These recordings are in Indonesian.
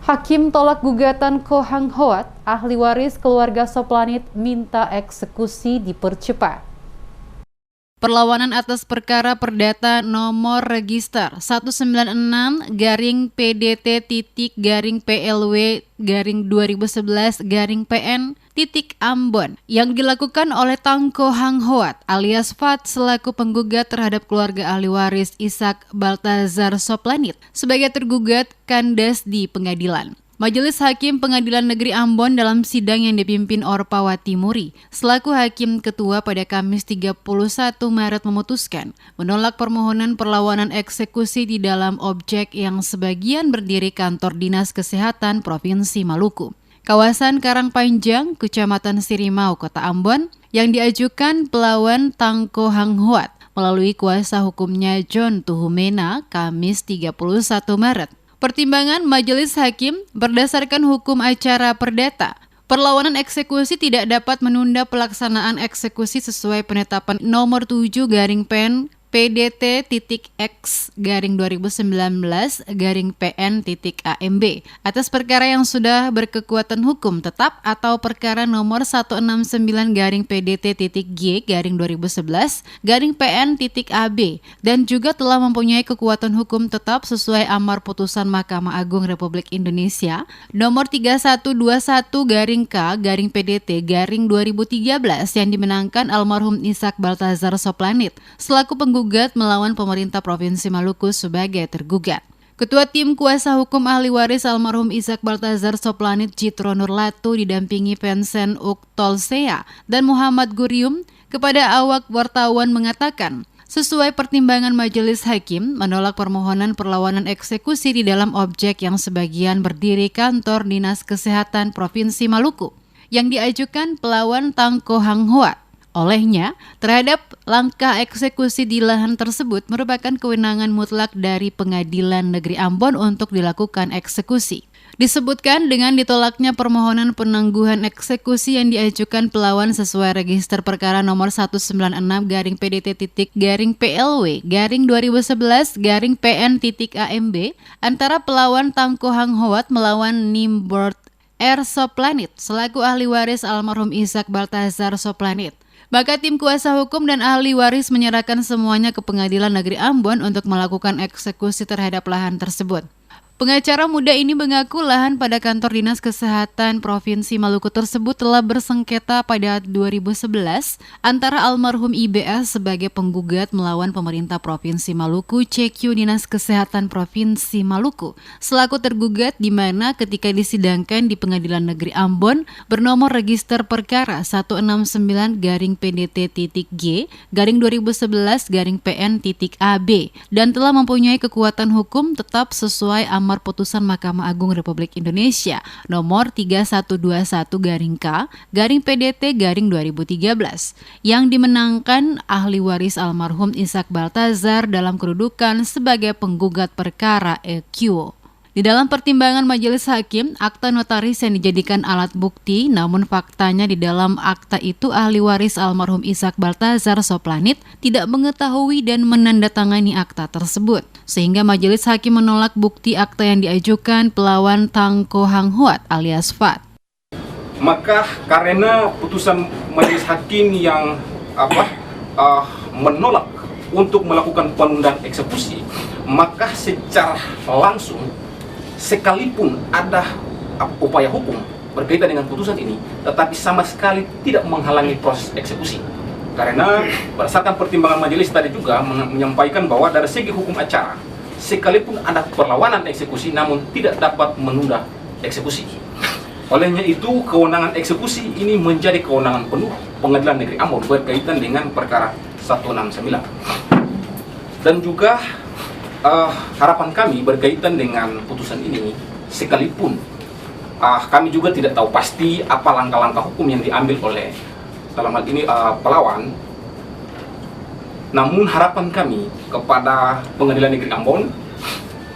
Hakim tolak gugatan Ko Hang Hoat, ahli waris keluarga Soplanit minta eksekusi dipercepat. Perlawanan atas perkara perdata nomor register 196-PDT-PLW-2011-PN Ambon yang dilakukan oleh Ko Hang Hoat alias Fat selaku penggugat terhadap keluarga ahli waris Ishak Baltazar Soplanit sebagai tergugat kandas di pengadilan. Majelis Hakim Pengadilan Negeri Ambon dalam sidang yang dipimpin Orpawati Muri selaku Hakim Ketua pada Kamis 31 Maret memutuskan menolak permohonan perlawanan eksekusi di dalam objek yang sebagian berdiri kantor Dinas Kesehatan Provinsi Maluku, kawasan Karangpanjang, Kecamatan Sirimau, Kota Ambon, yang diajukan pelawan Ko Hang Hoat melalui kuasa hukumnya John Tuhumena Kamis 31 Maret. Pertimbangan Majelis Hakim berdasarkan hukum acara perdata, perlawanan eksekusi tidak dapat menunda pelaksanaan eksekusi sesuai penetapan nomor 7/PEN PDT-X-2019-PN-AMB atas perkara yang sudah berkekuatan hukum tetap atau perkara nomor 169-PDT-G-2011-PN-AB dan juga telah mempunyai kekuatan hukum tetap sesuai amar putusan Mahkamah Agung Republik Indonesia nomor 3121-K-PDT-2013 yang dimenangkan almarhum Ishak Baltazar Soplanit selaku penggugat melawan pemerintah Provinsi Maluku sebagai tergugat. Ketua Tim Kuasa Hukum Ahli Waris almarhum Ishak Baltazar Soplanit Jitro Nurlatu didampingi Pensen Uktolsea dan Muhammad Gurium kepada awak wartawan mengatakan, sesuai pertimbangan Majelis Hakim menolak permohonan perlawanan eksekusi di dalam objek yang sebagian berdiri kantor Dinas Kesehatan Provinsi Maluku yang diajukan pelawan Ko Hang Hoat. Olehnya, terhadap langkah eksekusi di lahan tersebut merupakan kewenangan mutlak dari Pengadilan Negeri Ambon untuk dilakukan eksekusi. Disebutkan dengan ditolaknya permohonan penangguhan eksekusi yang diajukan pelawan sesuai register perkara nomor 196-PDT-PLW-2011-PN-AMB antara pelawan Ko Hang Hoat melawan Nimbert R. Soplanit selaku ahli waris almarhum Ishak Baltazar Soplanit. Maka tim kuasa hukum dan ahli waris menyerahkan semuanya ke Pengadilan Negeri Ambon untuk melakukan eksekusi terhadap lahan tersebut. Pengacara muda ini mengaku lahan pada kantor Dinas Kesehatan Provinsi Maluku tersebut telah bersengketa pada 2011 antara almarhum IBS sebagai penggugat melawan pemerintah Provinsi Maluku CQ Dinas Kesehatan Provinsi Maluku selaku tergugat di mana ketika disidangkan di Pengadilan Negeri Ambon bernomor register perkara 169-PDT-G-2011-PN-AB dan telah mempunyai kekuatan hukum tetap sesuai amar putusan Mahkamah Agung Republik Indonesia nomor 3121-K-PDT-2013 yang dimenangkan ahli waris almarhum Ishak Baltazar dalam kedudukan sebagai penggugat perkara EQ. Di dalam pertimbangan Majelis Hakim, akta notaris yang dijadikan alat bukti, namun faktanya di dalam akta itu ahli waris almarhum Ishak Baltazar Soplanit tidak mengetahui dan menandatangani akta tersebut. Sehingga Majelis Hakim menolak bukti akta yang diajukan pelawan Ko Hang Hoat alias Fat. Maka karena putusan Majelis Hakim yang menolak untuk melakukan penundaan eksekusi, maka secara langsung sekalipun ada upaya hukum berkaitan dengan putusan ini, tetapi sama sekali tidak menghalangi proses eksekusi. Karena berdasarkan pertimbangan majelis tadi juga menyampaikan bahwa dari segi hukum acara, sekalipun ada perlawanan eksekusi namun tidak dapat menunda eksekusi. Olehnya itu, kewenangan eksekusi ini menjadi kewenangan penuh Pengadilan Negeri Ambon berkaitan dengan perkara 169. Dan juga harapan kami berkaitan dengan putusan ini, sekalipun kami juga tidak tahu pasti apa langkah-langkah hukum yang diambil oleh dalam hal ini pelawan, namun harapan kami kepada Pengadilan Negeri Ambon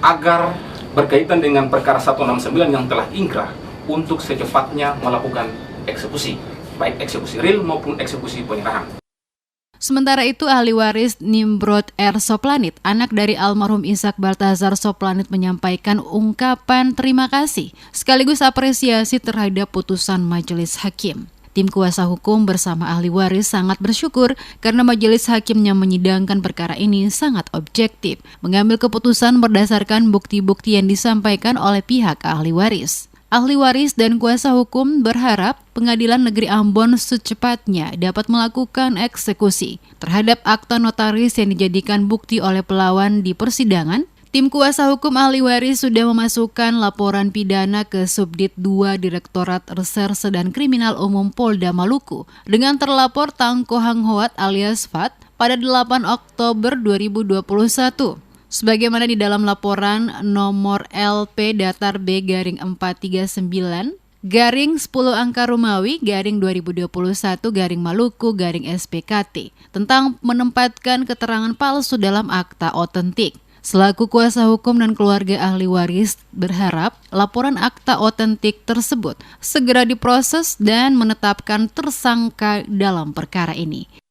agar berkaitan dengan perkara 169 yang telah ingkrah untuk secepatnya melakukan eksekusi, baik eksekusi real maupun eksekusi penyerahan. Sementara itu, ahli waris Nimbrod R. Soplanit, anak dari almarhum Ishak Baltazar Soplanit, menyampaikan ungkapan terima kasih sekaligus apresiasi terhadap putusan majelis hakim. Tim kuasa hukum bersama ahli waris sangat bersyukur karena majelis hakim yang menyidangkan perkara ini sangat objektif, mengambil keputusan berdasarkan bukti-bukti yang disampaikan oleh pihak ahli waris. Ahli waris dan kuasa hukum berharap Pengadilan Negeri Ambon secepatnya dapat melakukan eksekusi terhadap akta notaris yang dijadikan bukti oleh pelawan di persidangan. Tim kuasa hukum ahli waris sudah memasukkan laporan pidana ke Subdit 2 Direktorat Reserse dan Kriminal Umum Polda Maluku dengan terlapor Tangko Hang Hoat alias Fat pada 8 Oktober 2021. Sebagaimana di dalam laporan nomor LP datar B/439 garing 10 angka Romawi garing 2021 garing Maluku garing SPKT tentang menempatkan keterangan palsu dalam akta otentik. Selaku kuasa hukum dan keluarga ahli waris berharap laporan akta otentik tersebut segera diproses dan menetapkan tersangka dalam perkara ini.